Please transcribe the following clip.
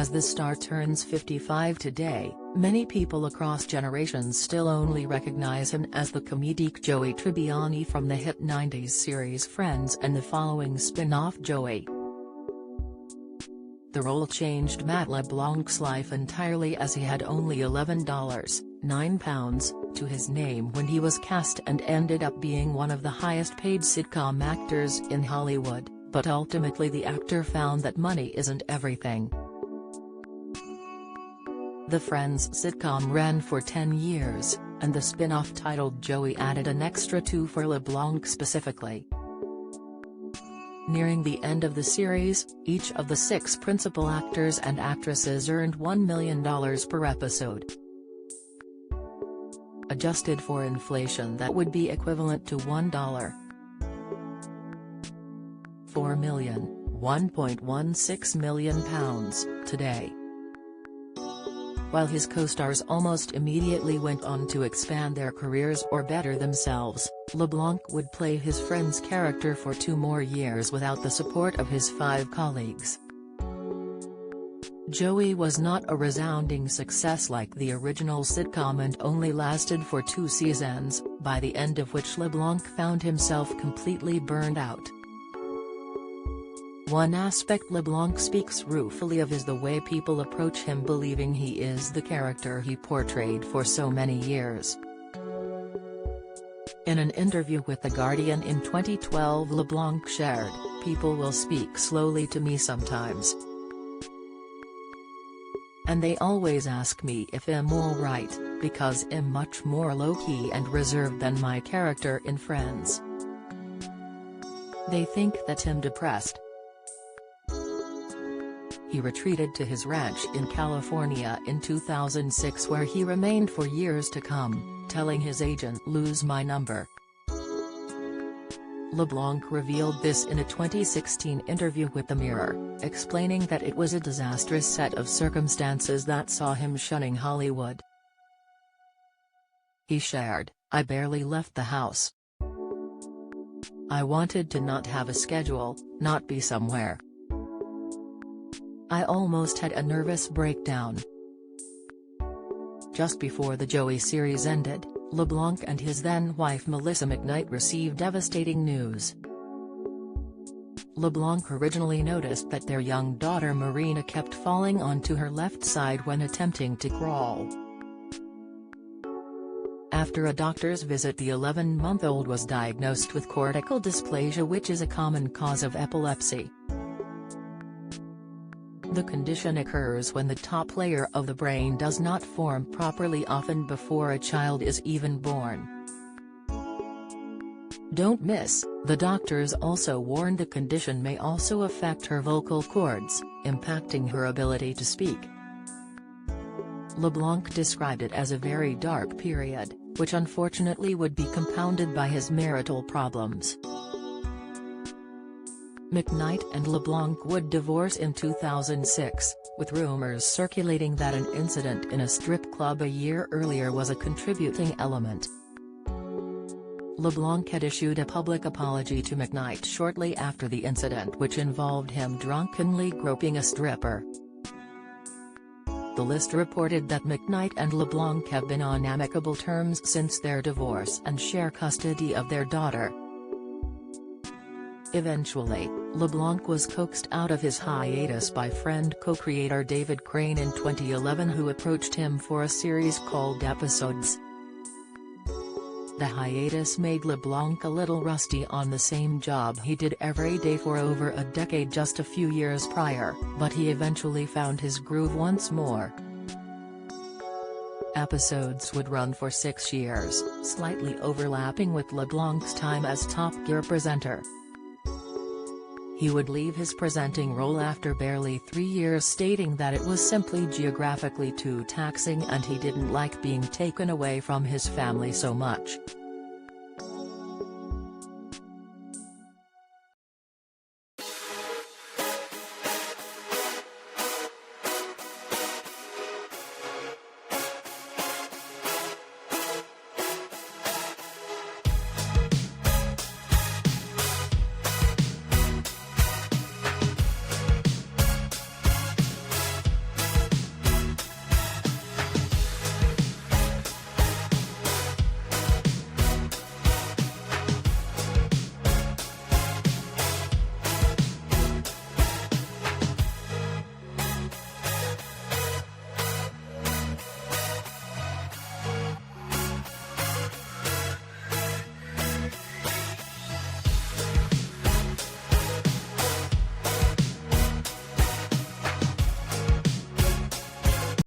As the star turns 55 today, many people across generations still only recognize him as the comedic Joey Tribbiani from the hit 90s series Friends and the following spin-off Joey. The role changed Matt LeBlanc's life entirely, as he had only $11.09 to his name when he was cast and ended up being one of the highest-paid sitcom actors in Hollywood, but ultimately the actor found that money isn't everything. The Friends sitcom ran for 10 years, and the spin-off titled Joey added an extra 2 for LeBlanc specifically. Nearing the end of the series, each of the 6 principal actors and actresses earned $1 million per episode. Adjusted for inflation, that would be equivalent to $1.4 million, £1.16 million today. While his co-stars almost immediately went on to expand their careers or better themselves, LeBlanc would play his friend's character for 2 more years without the support of his 5 colleagues. Joey was not a resounding success like the original sitcom and only lasted for 2 seasons, by the end of which LeBlanc found himself completely burned out. One aspect LeBlanc speaks ruefully of is the way people approach him, believing he is the character he portrayed for so many years. In an interview with The Guardian in 2012, LeBlanc shared, "People will speak slowly to me sometimes. And they always ask me if I'm alright, because I'm much more low-key and reserved than my character in Friends. They think that I'm depressed." He retreated to his ranch in California in 2006, where he remained for years to come, telling his agent, "Lose my number." LeBlanc revealed this in a 2016 interview with The Mirror, explaining that it was a disastrous set of circumstances that saw him shunning Hollywood. He shared, "I barely left the house. I wanted to not have a schedule, not be somewhere. I almost had a nervous breakdown." Just before the Joey series ended, LeBlanc and his then-wife Melissa McKnight received devastating news. LeBlanc originally noticed that their young daughter Marina kept falling onto her left side when attempting to crawl. After a doctor's visit, the 11-month-old was diagnosed with cortical dysplasia, which is a common cause of epilepsy. The condition occurs when the top layer of the brain does not form properly, often before a child is even born. Don't miss, the doctors also warned the condition may also affect her vocal cords, impacting her ability to speak. LeBlanc described it as a very dark period, which unfortunately would be compounded by his marital problems. McKnight and LeBlanc would divorce in 2006, with rumors circulating that an incident in a strip club a year earlier was a contributing element. LeBlanc had issued a public apology to McKnight shortly after the incident, which involved him drunkenly groping a stripper. The list reported that McKnight and LeBlanc have been on amicable terms since their divorce and share custody of their daughter. Eventually, LeBlanc was coaxed out of his hiatus by friend co-creator David Crane in 2011, who approached him for a series called Episodes. The hiatus made LeBlanc a little rusty on the same job he did every day for over a decade just a few years prior, but he eventually found his groove once more. Episodes would run for 6 years, slightly overlapping with LeBlanc's time as Top Gear presenter. He would leave his presenting role after barely 3 years, stating that it was simply geographically too taxing and he didn't like being taken away from his family so much.